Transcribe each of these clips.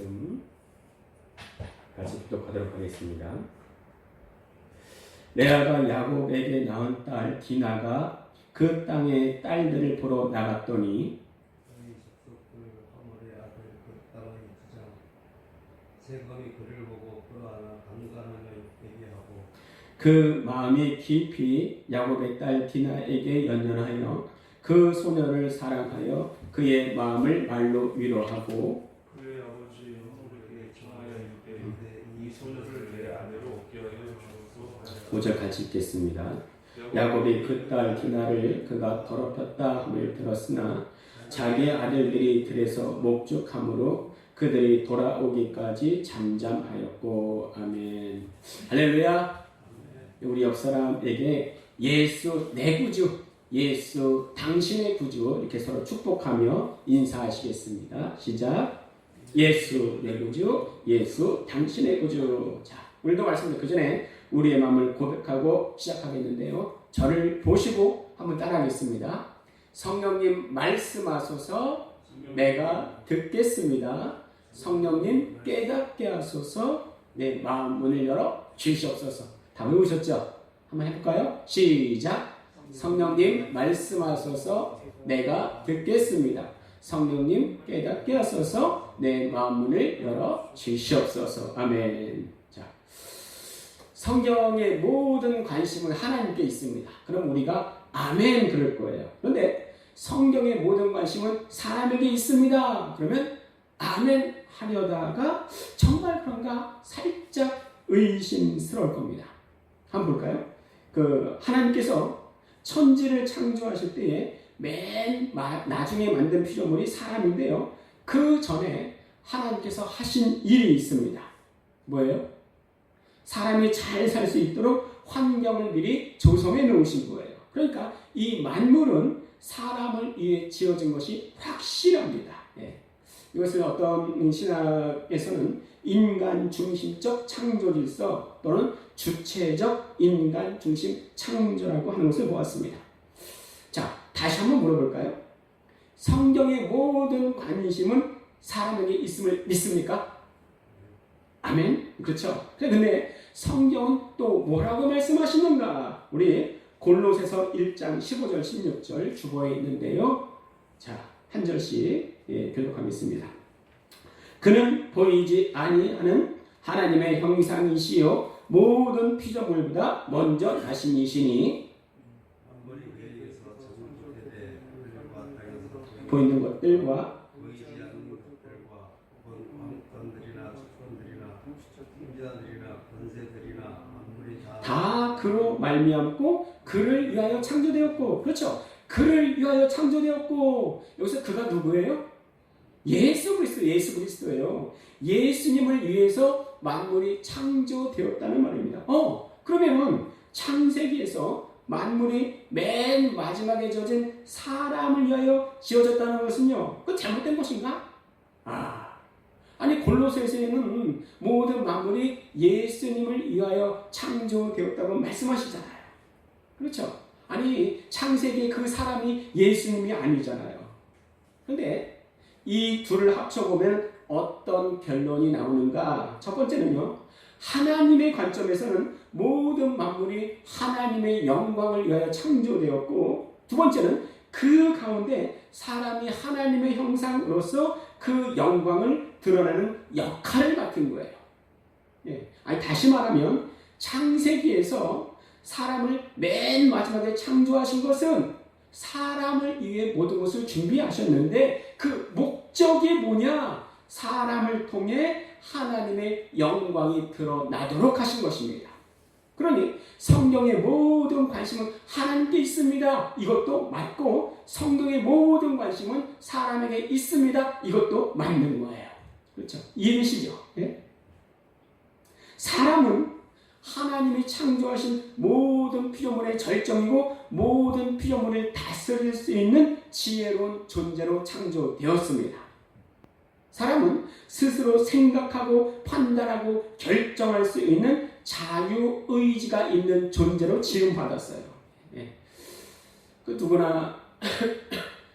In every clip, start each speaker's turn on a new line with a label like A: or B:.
A: 말씀 같이 교독하도록 하겠습니다. 레아가 야곱에게 낳은 딸 디나가 그 땅의 딸들을 보러 나갔더니 그 마음이 깊이 야곱의 딸 디나에게 연연하여 그 소녀를 사랑하여 그의 마음을 말로 위로하고
B: 그의 아버지 우리에게 전하여 이르되 이 소녀를 내 아내로 얻게 하여 주소서.
A: 5절 같이 읽겠습니다. 야곱이 그 딸 디나를 그가 더럽혔다 함을 들었으나 자기 아들들이 들에서 목축함으로 그들이 돌아오기까지 잠잠하였고. 아멘. 할렐루야. 우리 옆 사람에게 예수 내 구주, 예수 당신의 구주 이렇게 서로 축복하며 인사하시겠습니다. 시작. 예수 내 구주, 예수 당신의 구주. 자, 오늘도 말씀드린 그 전에 우리의 마음을 고백하고 시작하겠는데요. 저를 보시고 한번 따라하겠습니다. 성령님 말씀하소서 내가 듣겠습니다. 성령님 깨닫게 하소서 내 마음 문을 열어 주시옵소서. 다 외우셨죠? 한번 해볼까요? 시작. 성령님 말씀하소서 내가 듣겠습니다. 성령님 깨닫게 하소서 내 마음 문을 열어 주시옵소서. 아멘. 자, 성경의 모든 관심은 하나님께 있습니다. 그럼 우리가 아멘 그럴 거예요. 그런데 성경의 모든 관심은 사람에게 있습니다. 그러면 아멘 하려다가 정말 그런가 살짝 의심스러울 겁니다. 한번 볼까요? 하나님께서 천지를 창조하실 때에 맨 나중에 만든 피조물이 사람인데요. 그 전에 하나님께서 하신 일이 있습니다. 뭐예요? 사람이 잘 살 수 있도록 환경을 미리 조성해 놓으신 거예요. 그러니까 이 만물은 사람을 위해 지어진 것이 확실합니다. 이것을 어떤 신학에서는 인간 중심적 창조 질서 또는 주체적 인간 중심 창조라고 하는 것을 보았습니다. 자, 다시 한번 물어볼까요? 성경의 모든 관심은 사람에게 있음을 믿습니까? 아멘? 그렇죠? 근데 성경은 또 뭐라고 말씀하시는가? 우리 골로새서 1장 15절 16절 주보에 있는데요. 자, 한 절씩 교독하겠습니다. 그는 보이지 아니하는 하나님의 형상이시요 모든 피조물보다 먼저 나신 이시니 보이는 것들과
B: 보이지 않는 것들과 왕권들이나 주권들이나 통치자들이나 권세들이나 만물이
A: 다 그로 말미암고 그를 위하여 창조되었고. 그렇죠? 그를 위하여 창조되었고. 여기서 그가 누구예요? 예수 그리스도예요. 예수님을 위해서 만물이 창조되었다는 말입니다. 그러면 창세기에서 만물이 맨 마지막에 지어진 사람을 위하여 지어졌다는 것은요, 그 잘못된 것인가? 아니 골로새서에는 모든 만물이 예수님을 위하여 창조되었다고 말씀하시잖아요. 그렇죠? 아니 창세기 그 사람이 예수님이 아니잖아요. 그런데 이 둘을 합쳐보면 어떤 결론이 나오는가? 첫 번째는요, 하나님의 관점에서는 모든 만물이 하나님의 영광을 위하여 창조되었고, 두 번째는 그 가운데 사람이 하나님의 형상으로서 그 영광을 드러내는 역할을 맡은 거예요. 다시 말하면 창세기에서 사람을 맨 마지막에 창조하신 것은 사람을 위해 모든 것을 준비하셨는데 그 목적이 뭐냐? 사람을 통해 하나님의 영광이 드러나도록 하신 것입니다. 그러니 성경의 모든 관심은 하나님께 있습니다. 이것도 맞고, 성경의 모든 관심은 사람에게 있습니다. 이것도 맞는 거예요. 그렇죠? 이해되시죠? 사람은 하나님이 창조하신 모든 피조물의 절정이고 모든 피조물을 다스릴 수 있는 지혜로운 존재로 창조되었습니다. 사람은 스스로 생각하고 판단하고 결정할 수 있는 자유의지가 있는 존재로 지음받았어요. 그 누구나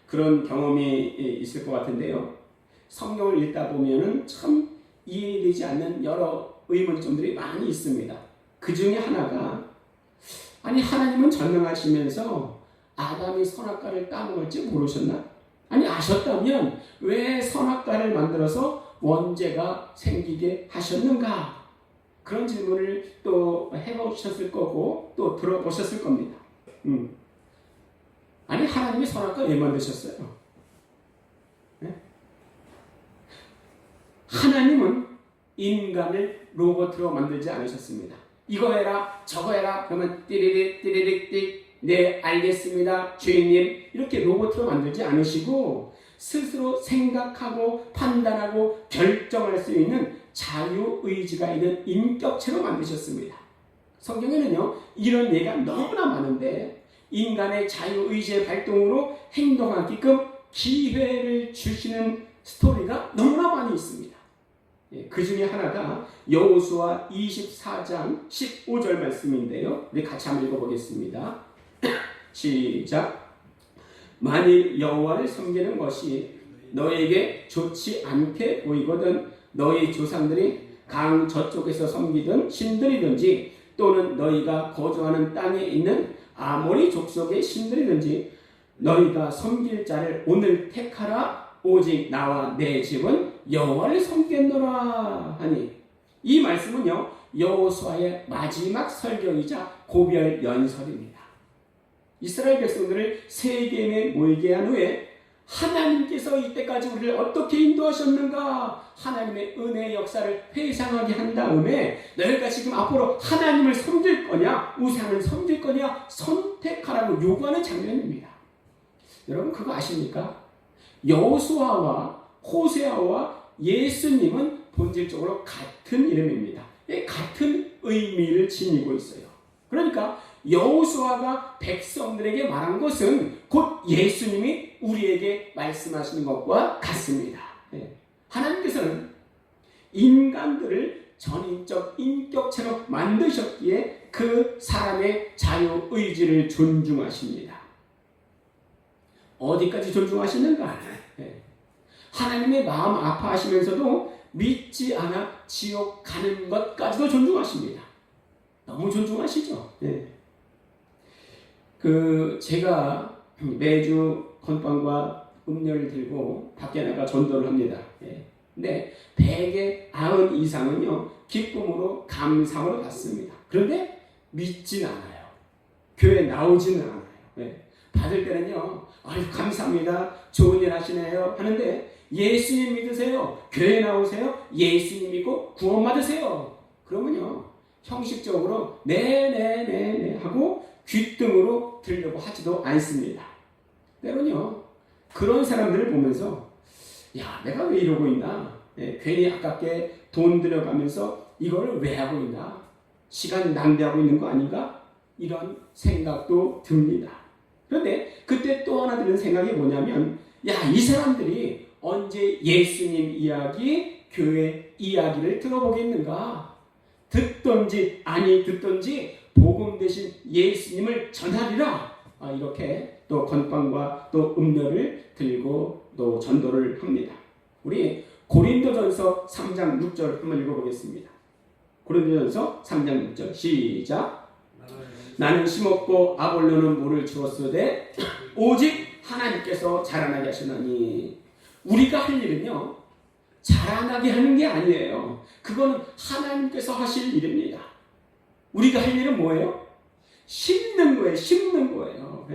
A: 그런 경험이 있을 것 같은데요. 성경을 읽다 보면은 참 이해되지 않는 여러 의문점들이 많이 있습니다. 그 중에 하나가, 아니 하나님은 전능하시면서 아담이 선악과를 따먹을지 모르셨나? 아니 아셨다면 왜 선악과를 만들어서 원죄가 생기게 하셨는가? 그런 질문을 또 해보셨을 거고 또 들어보셨을 겁니다. 아니 하나님이 선악과 왜 만드셨어요? 네? 하나님은 인간을 로봇으로 만들지 않으셨습니다. 이거 해라 저거 해라 그러면 띠리릭 띠리릭 띠 네 알겠습니다 주인님 이렇게 로봇으로 만들지 않으시고 스스로 생각하고 판단하고 결정할 수 있는 자유의지가 있는 인격체로 만드셨습니다. 성경에는요 이런 예가 너무나 많은데 인간의 자유의지의 발동으로 행동하게끔 기회를 주시는 스토리가 너무나 많이 있습니다. 그 중에 하나가 여호수아 24장 15절 말씀인데요. 우리 같이 한번 읽어보겠습니다. 시작. 만일 여호와를 섬기는 것이 너에게 좋지 않게 보이거든 너희 조상들이 강 저쪽에서 섬기던 신들이든지 또는 너희가 거주하는 땅에 있는 아모리 족속의 신들이든지 너희가 섬길 자를 오늘 택하라 오직 나와 내 집은 여호와를 섬겠노라 하니 이 말씀은요 여호수아의 마지막 설교이자 고별 연설입니다. 이스라엘 백성들을 세겜에 모이게 한 후에 하나님께서 이때까지 우리를 어떻게 인도하셨는가 하나님의 은혜의 역사를 회상하게 한 다음에 너희가 지금 앞으로 하나님을 섬길 거냐 우상을 섬길 거냐 선택하라고 요구하는 장면입니다. 여러분 그거 아십니까? 여호수아와 호세아와 예수님은 본질적으로 같은 이름입니다. 같은 의미를 지니고 있어요. 그러니까 여호수아가 백성들에게 말한 것은 곧 예수님이 우리에게 말씀하시는 것과 같습니다. 하나님께서는 인간들을 전인적 인격체로 만드셨기에 그 사람의 자유의지를 존중하십니다. 어디까지 존중하시는가? 하나님의 마음 아파하시면서도 믿지 않아 지옥 가는 것까지도 존중하십니다. 너무 존중하시죠? 제가 매주 건빵과 음료를 들고 밖에 나가 전도를 합니다. 근데 100의 90 이상은요 기쁨으로 감사로 받습니다. 그런데 믿진 않아요. 교회에 나오지는 않아요. 받을 때는요 아유 감사합니다 좋은 일 하시네요 하는데 예수님 믿으세요 교회 나오세요 예수님 믿고 구원 받으세요 그러면요 형식적으로 네네네네 하고 귀등으로 들으려고 하지도 않습니다. 때로는요 그런 사람들을 보면서 야 내가 왜 이러고 있나 괜히 아깝게 돈 들여가면서 이거를 왜 하고 있나 시간 낭비하고 있는 거 아닌가 이런 생각도 듭니다. 그런데 그때 또 하나 드는 생각이 뭐냐면 야 이 사람들이 언제 예수님 이야기 교회 이야기를 들어보겠는가 듣던지 아니 듣던지 복음 대신 예수님을 전하리라 이렇게 또 건빵과 또 음료를 들고 또 전도를 합니다. 우리 고린도전서 3장 6절 한번 읽어보겠습니다. 고린도전서 3장 6절 시작. 나는 심었고 아볼로는 물을 주었으되 오직 하나님께서 자라나게 하시나니 우리가 할 일은요 자라나게 하는 게 아니에요. 그거는 하나님께서 하실 일입니다. 우리가 할 일은 뭐예요? 심는 거예요. 심는 거예요.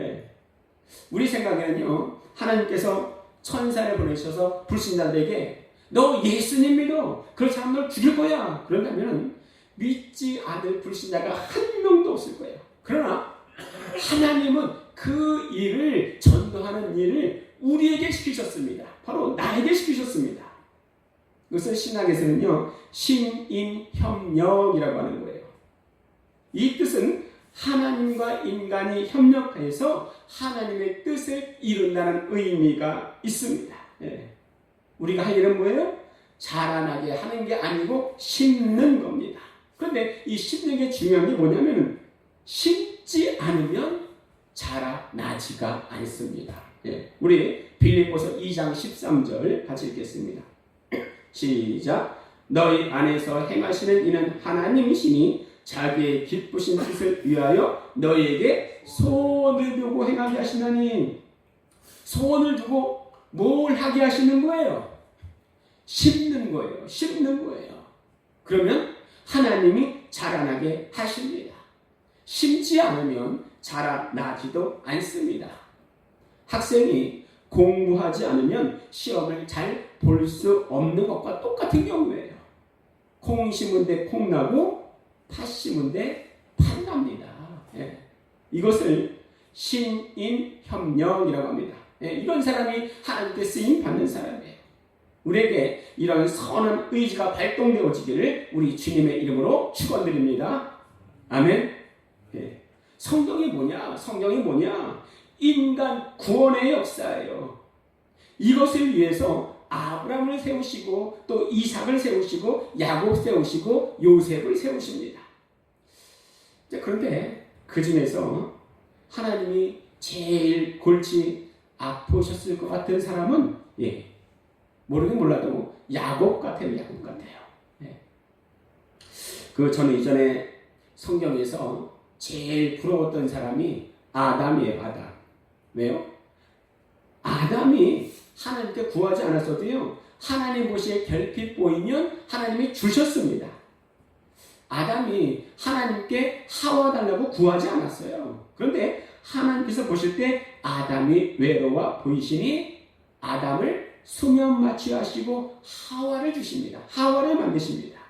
A: 우리 생각에는요 하나님께서 천사를 보내셔서 불신자들에게 너 예수님 믿어 그렇지 않으면 널 죽일 거야 그런다면 믿지 않을 불신자가 한 명도 없을 거예요. 그러나 하나님은 그 일을 전도하는 일을 우리에게 시키셨습니다. 바로 나에게 시키셨습니다. 그것을 신학에서는요 신인협력이라고 하는 거예요. 이 뜻은 하나님과 인간이 협력해서 하나님의 뜻을 이룬다는 의미가 있습니다. 우리가 할 일은 뭐예요? 자라나게 하는 게 아니고 심는 겁니다. 그런데 이 심는 게 중요한 게 뭐냐면 심지 않으면 자라나지가 않습니다. 우리 빌립보서 2장 13절 같이 읽겠습니다. 시작. 너희 안에서 행하시는 이는 하나님이시니 자기의 기쁘신 뜻을 위하여 너희에게 소원을 두고 행하게 하시나니. 소원을 두고 뭘 하게 하시는 거예요? 심는 거예요. 심는 거예요. 그러면 하나님이 자라나게 하십니다. 심지 않으면 자라나지도 않습니다. 학생이 공부하지 않으면 시험을 잘 볼 수 없는 것과 똑같은 경우예요. 콩 심은데 콩 나고 팥 심은데 팥 납니다. 예. 이것을 신인협력이라고 합니다. 예. 이런 사람이 하나님께 쓰임 받는 사람이에요. 우리에게 이런 선한 의지가 발동되어지기를 우리 주님의 이름으로 축원드립니다. 아멘. 예. 성경이 뭐냐? 성경이 뭐냐? 인간 구원의 역사예요. 이것을 위해서 아브라함을 세우시고 또 이삭을 세우시고 야곱 세우시고 요셉을 세우십니다. 그런데 그 중에서 하나님이 제일 골치 아프셨을 것 같은 사람은 모르긴 몰라도 야곱 같아요. 야곱 같아요. 저는 이전에 성경에서 제일 부러웠던 사람이 아담이에요. 아담. 왜요? 아담이 하나님께 구하지 않았어도요, 하나님 보시기에 결핍 보이면 하나님이 주셨습니다. 아담이 하나님께 하와 달라고 구하지 않았어요. 그런데 하나님께서 보실 때 아담이 외로워 보이시니 아담을 수면 마취하시고 하와를 주십니다. 하와를 만드십니다.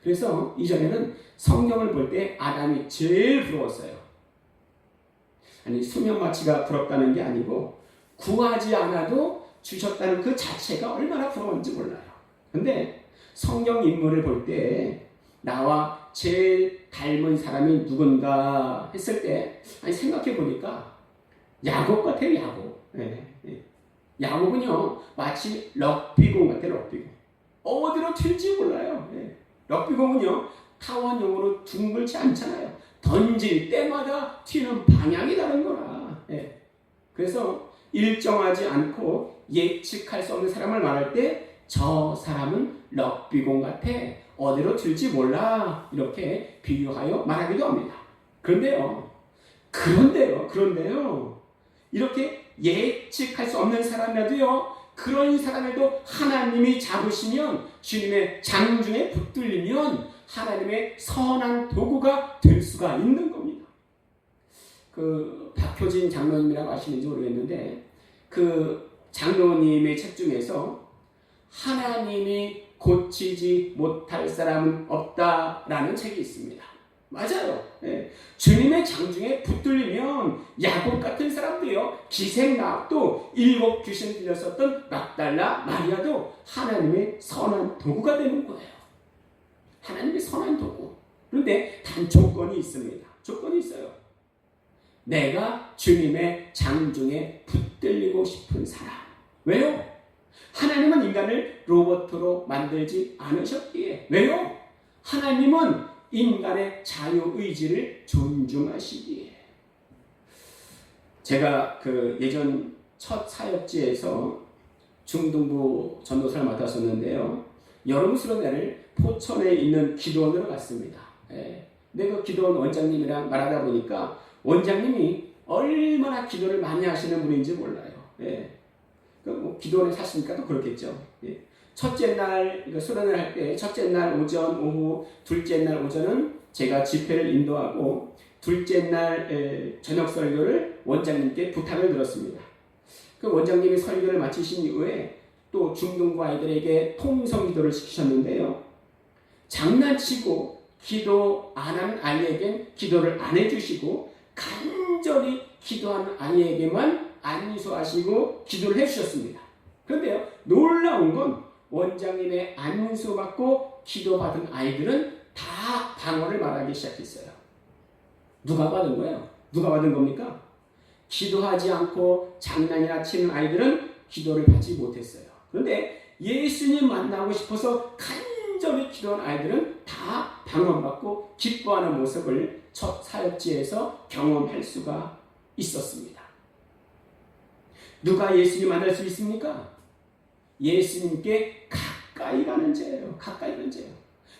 A: 그래서 이전에는 성경을 볼 때 아담이 제일 부러웠어요. 아니, 수면 마취가 부럽다는 게 아니고 구하지 않아도 주셨다는 그 자체가 얼마나 부러운지 몰라요. 근데 성경 인물을 볼 때 나와 제일 닮은 사람이 누군가 했을 때 생각해 보니까 야곱 같아요. 야곱. 야곱은요 마치 럭비공 같아요. 럭비공. 어디로 튈지 몰라요. 럭비공은요 타원형으로 둥글지 않잖아요. 던질 때마다 튀는 방향이 다른 거라. 그래서 일정하지 않고 예측할 수 없는 사람을 말할 때 저 사람은 럭비공 같아. 어디로 튈지 몰라. 이렇게 비유하여 말하기도 합니다. 그런데요. 이렇게 예측할 수 없는 사람이라도요. 그런 사람에도 하나님이 잡으시면 주님의 장중에 붙들리면 하나님의 선한 도구가 될 수가 있는 겁니다. 박효진 장로님이라고 아시는지 모르겠는데 그 장로님의 책 중에서 하나님이 고치지 못할 사람은 없다라는 책이 있습니다. 맞아요. 주님의 장중에 붙들리면 야곱 같은 사람도요, 기생나합도 7 귀신 들렸었던 막달라 마리아도 하나님의 선한 도구가 되는 거예요. 하나님의 선한 도구. 그런데 단 조건이 있습니다. 조건이 있어요. 내가 주님의 장중에 붙들리고 싶은 사람. 왜요? 하나님은 인간을 로봇으로 만들지 않으셨기에. 왜요? 하나님은 인간의 자유의지를 존중하시기에. 제가 예전 첫 사역지에서 중등부 전도사를 맡았었는데요. 여름 수련회를 포천에 있는 기도원으로 갔습니다. 근데 그 기도원 원장님이랑 말하다 보니까 원장님이 얼마나 기도를 많이 하시는 분인지 몰라요. 기도원에 사시니까 또 그렇겠죠. 첫째 날 수련을 할 때 첫째 날 오전, 오후, 둘째 날 오전은 제가 집회를 인도하고 둘째 날 저녁 설교를 원장님께 부탁을 드렸습니다. 그 원장님이 설교를 마치신 이후에 또 중등부 아이들에게 통성 기도를 시키셨는데요. 장난치고 기도 안 하는 아이에겐 기도를 안 해주시고 간절히 기도하는 아이에게만 안수하시고 기도를 해주셨습니다. 그런데요, 놀라운 건 원장님의 안수 받고 기도 받은 아이들은 다 방언을 말하기 시작했어요. 누가 받은 거예요? 누가 받은 겁니까? 기도하지 않고 장난이나 치는 아이들은 기도를 받지 못했어요. 그런데 예수님 만나고 싶어서 간절히 기도한 아이들은 다 방언받고 기뻐하는 모습을 첫 사역지에서 경험할 수가 있었습니다. 누가 예수님 만날 수 있습니까? 예수님께 가까이 가는 죄예요. 가까이 가는 죄예요.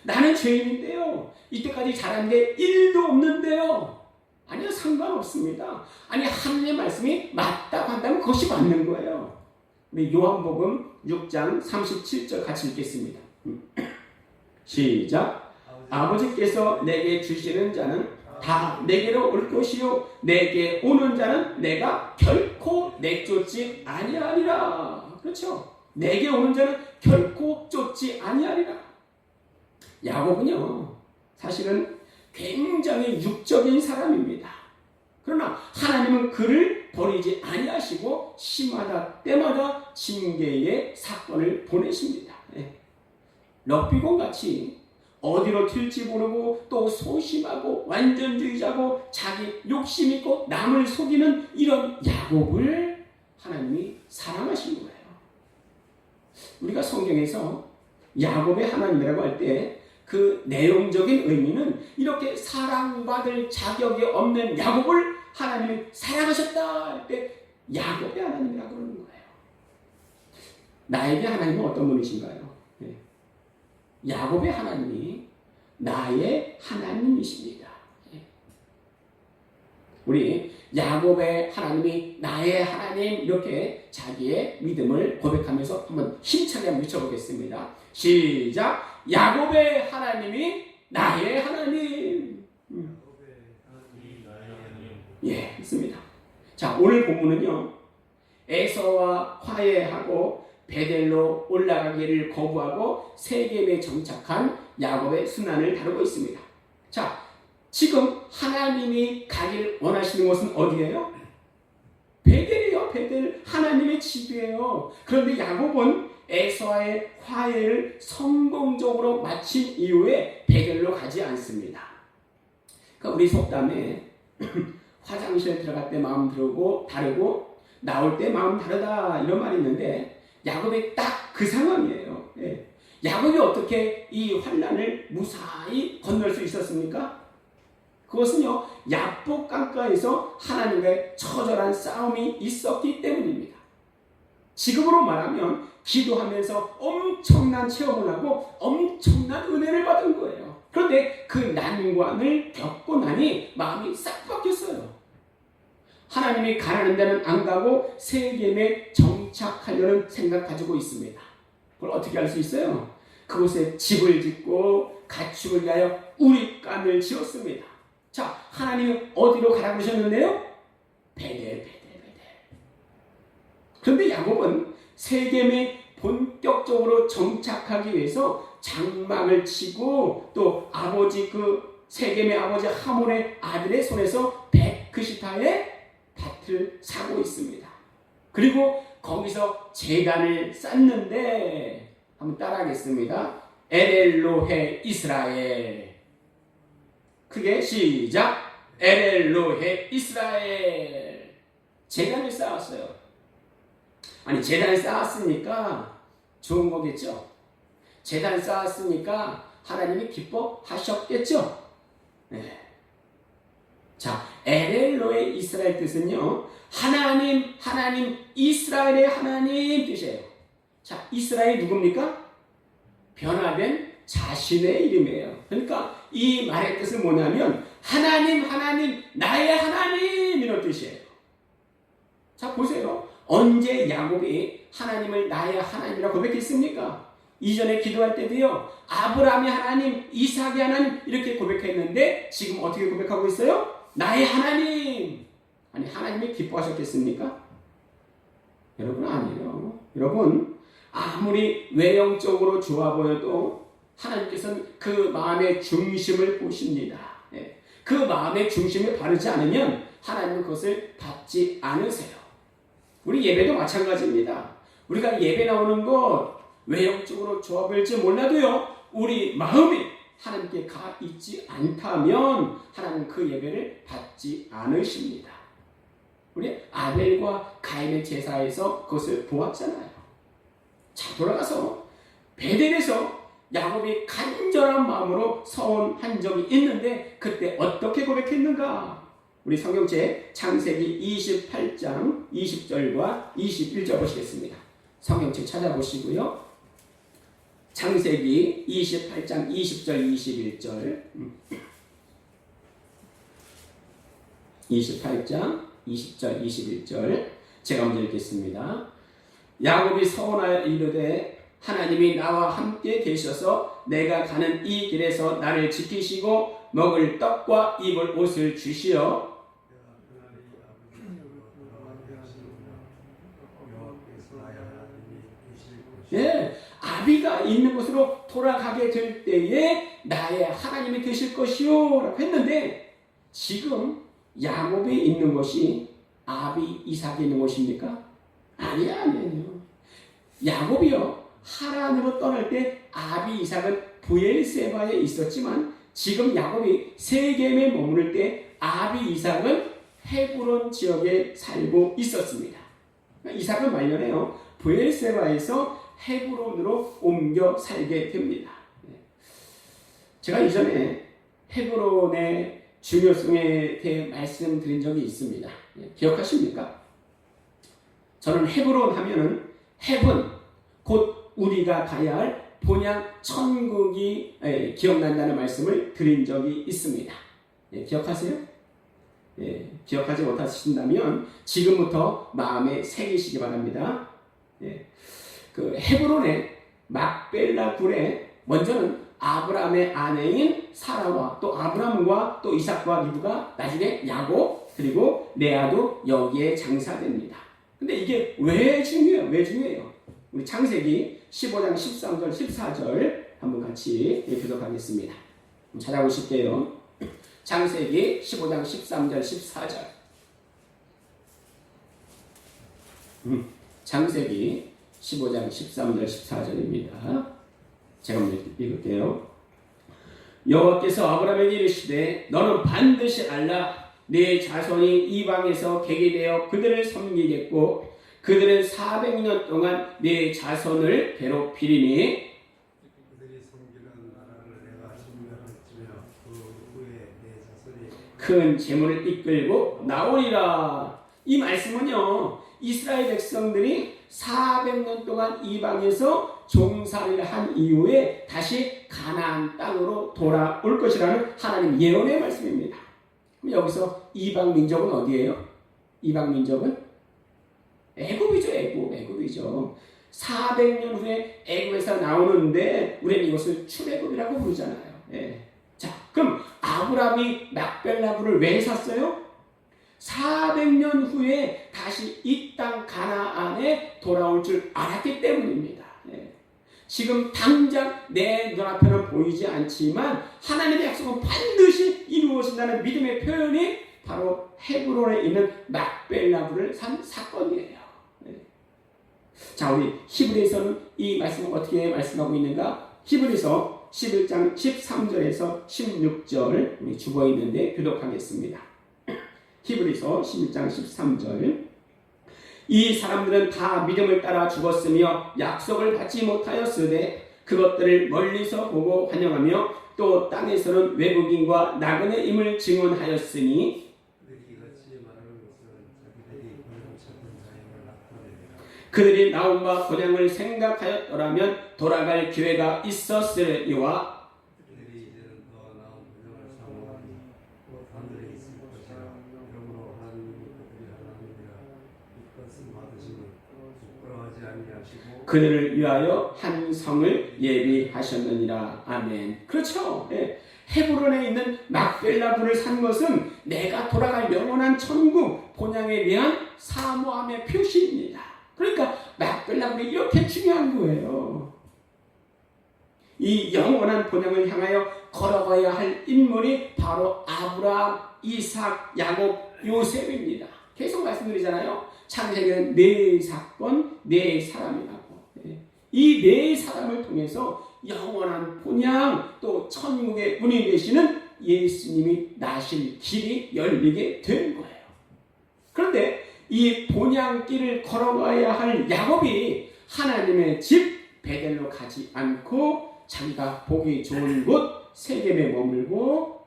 A: 나는 죄인인데요. 이때까지 잘한 게 1도 없는데요. 아니요, 상관없습니다. 아니, 하나님의 말씀이 맞다고 한다면 그것이 맞는 거예요. 우리 요한복음 6장 37절 같이 읽겠습니다. 시작. 아버지께서 내게 주시는 자는 다 내게로 올 것이요 내게 오는 자는 내가 결코 내쫓지 아니하리라. 그렇죠? 내게 오는 자는 결코 쫓지 아니하리라. 야곱은요, 사실은 굉장히 육적인 사람입니다. 그러나 하나님은 그를 버리지 아니하시고 시마다 때마다 징계의 사건을 보내십니다. 럭비공 같이 어디로 튈지 모르고 또 소심하고 완전주의자고 자기 욕심 있고 남을 속이는 이런 야곱을 하나님이 사랑하신 거예요. 우리가 성경에서 야곱의 하나님이라고 할 때 그 내용적인 의미는 이렇게 사랑받을 자격이 없는 야곱을 하나님이 사랑하셨다 할 때 야곱의 하나님이라고 그러는 거예요. 나에게 하나님은 어떤 분이신가요? 야곱의 하나님이 나의 하나님이십니다. 우리 야곱의 하나님이 나의 하나님 이렇게 자기의 믿음을 고백하면서 한번 힘차게 한번 외쳐보겠습니다. 시작. 야곱의 하나님이 나의 하나님. 예, 있습니다. 자, 오늘 본문은요, 에서와 화해하고 베델로 올라가기를 거부하고 세겜에 정착한 야곱의 순환을 다루고 있습니다. 자, 지금 하나님이 가길 원하시는 곳은 어디예요? 베델이요. 베델, 하나님의 집이에요. 그런데 야곱은 에서와의 화해를 성공적으로 마친 이후에 베델로 가지 않습니다. 그러니까 우리 속담에 화장실 들어갈 때 마음 다르고 나올 때 마음 다르다 이런 말이 있는데 야곱이 딱 그 상황이에요. 야곱이 어떻게 이 환난을 무사히 건널 수 있었습니까? 그것은요, 야복 강가에서 하나님과의 처절한 싸움이 있었기 때문입니다. 지금으로 말하면 기도하면서 엄청난 체험을 하고 엄청난 은혜를 받은 거예요. 그런데 그 난관을 겪고 나니 마음이 싹 바뀌었어요. 하나님이 가라는 데는 안 가고 세겜에 정착하려는 생각 가지고 있습니다. 그걸 어떻게 할 수 있어요? 그곳에 집을 짓고 가축을 위하여 우릿간을 지었습니다. 자, 하나님이 어디로 가라고 하셨는데요? 베델. 그런데 야곱은 세겜에 본격적으로 정착하기 위해서 장막을 치고 또 아버지 세겜의 아버지 하몬의 아들의 손에서 베크시타의 밭을 사고 있습니다. 그리고 거기서 제단을 쌓는데 한번 따라하겠습니다. 엘엘로헤 이스라엘. 크게 시작. 엘엘로헤 이스라엘. 제단을 쌓았어요. 아니, 제단을 쌓았으니까 좋은 거겠죠. 제단을 쌓았으니까 하나님이 기뻐하셨겠죠. 네. 자, 엘엘로의 이스라엘 뜻은요, 하나님, 이스라엘의 하나님 뜻이에요. 자, 이스라엘이 누굽니까? 변화된 자신의 이름이에요. 그러니까 이 말의 뜻은 뭐냐면 하나님, 나의 하나님 이런 뜻이에요. 자, 보세요. 언제 야곱이 하나님을 나의 하나님이라고 고백했습니까? 이전에 기도할 때도요, 아브라함의 하나님, 이삭의 하나님 이렇게 고백했는데 지금 어떻게 고백하고 있어요? 나의 하나님. 아니, 하나님이 기뻐하셨겠습니까? 여러분, 아니에요. 여러분, 아무리 외형적으로 좋아 보여도 하나님께서는 그 마음의 중심을 보십니다. 그 마음의 중심을 바르지 않으면 하나님은 그것을 받지 않으세요. 우리 예배도 마찬가지입니다. 우리가 예배 나오는 것 외형적으로 좋아 보일지 몰라도요, 우리 마음이 하나님께 가 있지 않다면 하나님은 그 예배를 받지 않으십니다. 우리 아벨과 가인의 제사에서 그것을 보았잖아요. 자, 돌아가서 베델에서 야곱이 간절한 마음으로 서원한 적이 있는데 그때 어떻게 고백했는가? 우리 성경책 창세기 28장 20절과 21절 보시겠습니다. 성경책 찾아보시고요. 창세기 28장 20절 21절 28장 20절 21절 제가 먼저 읽겠습니다. 야곱이 서원하여 이르되 하나님이 나와 함께 계셔서 내가 가는 이 길에서 나를 지키시고 먹을 떡과 입을 옷을 주시어 예, 아비가 있는 곳으로 돌아가게 될 때에 나의 하나님이 되실 것이요 라고 했는데 지금 야곱이 있는 곳이 아비 이삭이 있는 곳입니까? 아니에요. 야곱이요 하란으로 떠날 때 아비 이삭은 브엘세바에 있었지만 지금 야곱이 세겜에 머무를 때 아비 이삭은 헤브론 지역에 살고 있었습니다. 이삭은 말년에요 브엘세바에서 헤브론으로 옮겨 살게 됩니다. 제가 이전에 헤브론의 중요성에 대해 말씀드린 적이 있습니다. 기억하십니까? 저는 헤브론 하면은 헤븐 곧 우리가 가야 할 본향 천국이 기억난다는 말씀을 드린 적이 있습니다. 기억하세요? 기억하지 못하신다면 지금부터 마음에 새기시기 바랍니다. 그 헤브론의 막벨라 굴에 먼저는 아브라함의 아내인 사라와 또 아브라함과 또 이삭과 리브가 나중에 야곱 그리고 레아도 여기에 장사됩니다. 근데 이게 왜 중요해요? 왜 중요해요? 우리 창세기 15장 13절 14절 한번 같이 교독하겠습니다. 찾아보실게요. 창세기 15장 13절 14절 창세기 15장 13절 14절입니다. 제가 먼저 읽을게요. 여호와께서 아브라함에게 이르시되 너는 반드시 알라 네 자손이 이방에서 객이 되어 그들을 섬기겠고 그들은 400년 동안 네 자손을 괴롭히리니
B: 그들이 섬기는 나라를 내가 진멸하였으며 그 후에 내 자손이
A: 큰 재물을 이끌고 나오리라. 이 말씀은요 이스라엘 백성들이 400년 동안 이방에서 종살이를 한 이후에 다시 가나안 땅으로 돌아올 것이라는 하나님 예언의 말씀입니다. 그럼 여기서 이방 민족은 어디예요? 이방 민족은 애굽이죠. 애굽이죠. 400년 후에 애굽에서 나오는데 우리는 이것을 출애굽이라고 부르잖아요. 자, 그럼 아브라함이 막벨라굴을 왜 샀어요? 400년 후에 다시 이 땅 가나안에 돌아올 줄 알았기 때문입니다. 지금 당장 내 눈앞에는 보이지 않지만 하나님의 약속은 반드시 이루어진다는 믿음의 표현이 바로 헤브론에 있는 막벨라굴을 산 사건이에요. 자, 우리 히브리서는 이 말씀을 어떻게 말씀하고 있는가? 히브리서 11장 13절에서 16절 우리 주어 있는데 교독하겠습니다. 히브리서 11장 13절 이 사람들은 다 믿음을 따라 죽었으며 약속을 받지 못하였으되 그것들을 멀리서 보고 환영하며 또 땅에서는 외국인과 나그네임을 증언하였으니 그들이 나온 바 본향을 생각하였더라면 돌아갈 기회가 있었으리와
B: 그들이 이제는 더 나은 본향을 사모하니 또 하늘에 있을 것이라. 이러므로 하나님이 그들이 하나님이라 이것은 받으시면 부끄러워하지 아니하시고
A: 그들을 위하여 한 성을 예비하셨느니라. 아멘. 그렇죠. 헤브론에 있는 막벨라굴을 산 것은 내가 돌아갈 영원한 천국 본향에 대한 사모함의 표시입니다. 그러니까 막벨라굴이 이렇게 중요한 거예요. 이 영원한 본향을 향하여 걸어가야 할 인물이 바로 아브라함, 이삭, 야곱, 요셉입니다. 계속 말씀드리잖아요. 창세기는 네 사건, 네 사람이라고. 이 네 사람을 통해서 영원한 본향 또 천국의 문이 되시는 예수님이 나실 길이 열리게 된 거예요. 그런데 이 본향길을 걸어가야 할 야곱이 하나님의 집 베델로 가지 않고 자기가 보기 좋은 곳 세겜에 머물고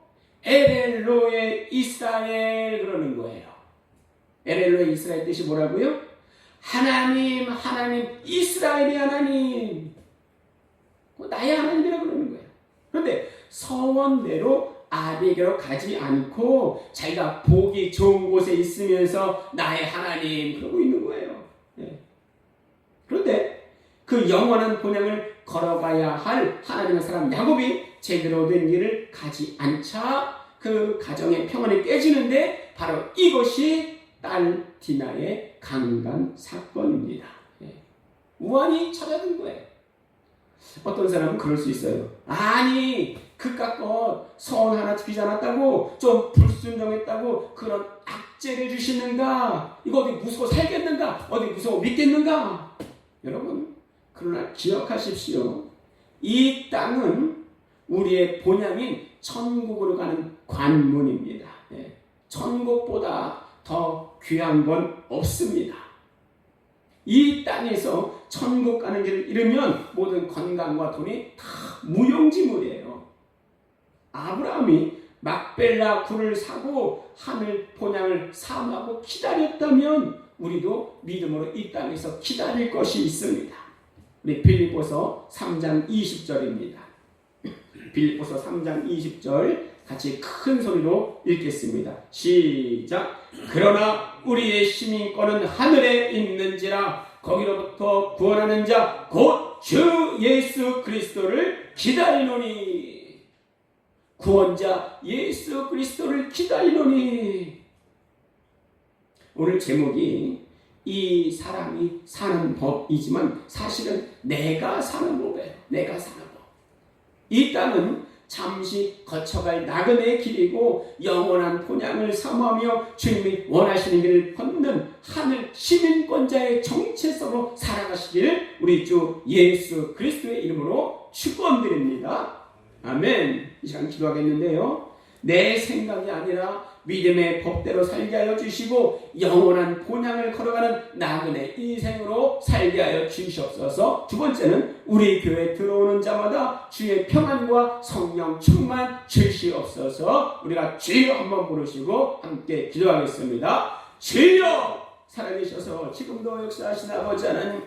A: 에렐로의 이스라엘 그러는 거예요. 에렐로의 이스라엘 뜻이 뭐라고요? 하나님, 하나님, 이스라엘의 하나님. 그거 나의 하나님이라 그러는 거예요. 그런데 서원대로 아비에게로 가지 않고 자기가 보기 좋은 곳에 있으면서 나의 하나님 그러고 있는 거예요. 예. 그런데 그 영원한 본향을 걸어가야 할 하나님의 사람 야곱이 제대로 된 길을 가지 않자 그 가정의 평안이 깨지는데 바로 이것이 딸 디나의 강간 사건입니다. 예. 우환이 찾아든 거예요. 어떤 사람은 그럴 수 있어요. 아니 그깟 선 하나 지키지 않았다고 좀 불순종했다고 그런 악재를 주시는가? 이거 어디 무서워 살겠는가? 어디 무서워 믿겠는가? 여러분 그러나 기억하십시오. 이 땅은 우리의 본향인 천국으로 가는 관문입니다. 예. 천국보다 더 귀한 건 없습니다. 이 땅에서 천국 가는 길을 잃으면 모든 건강과 돈이 다 무용지물이에요. 아브라함이 막벨라 굴을 사고 하늘 본향을 삼하고 기다렸다면 우리도 믿음으로 이 땅에서 기다릴 것이 있습니다. 우리 빌립보서 3장 20절입니다. 빌립보서 3장 20절 같이 큰 소리로 읽겠습니다. 시작. 그러나 우리의 시민권은 하늘에 있는지라 거기로부터 구원하는 자 곧 주 예수 그리스도를 기다리노니. 구원자 예수 그리스도를 기다리노니. 오늘 제목이 이 사람이 사는 법이지만 사실은 내가 사는 법이에요. 내가 사는 법. 이 땅은 잠시 거쳐갈 나그네의 길이고 영원한 본향을 사모하며 주님이 원하시는 길을 걷는 하늘 시민권자의 정체성으로 살아가시길 우리 주 예수 그리스도의 이름으로 축원드립니다. 아멘. 이 시간 기도하겠는데요. 내 생각이 아니라 믿음의 법대로 살게 하여 주시고 영원한 본향을 걸어가는 나그네 인생으로 살게 하여 주시옵소서. 두 번째는 우리 교회에 들어오는 자마다 주의 평안과 성령 충만 주시옵소서. 우리가 주여 한번 부르시고 함께 기도하겠습니다. 주여 살아계셔서 지금도 역사하신 아버지 하나님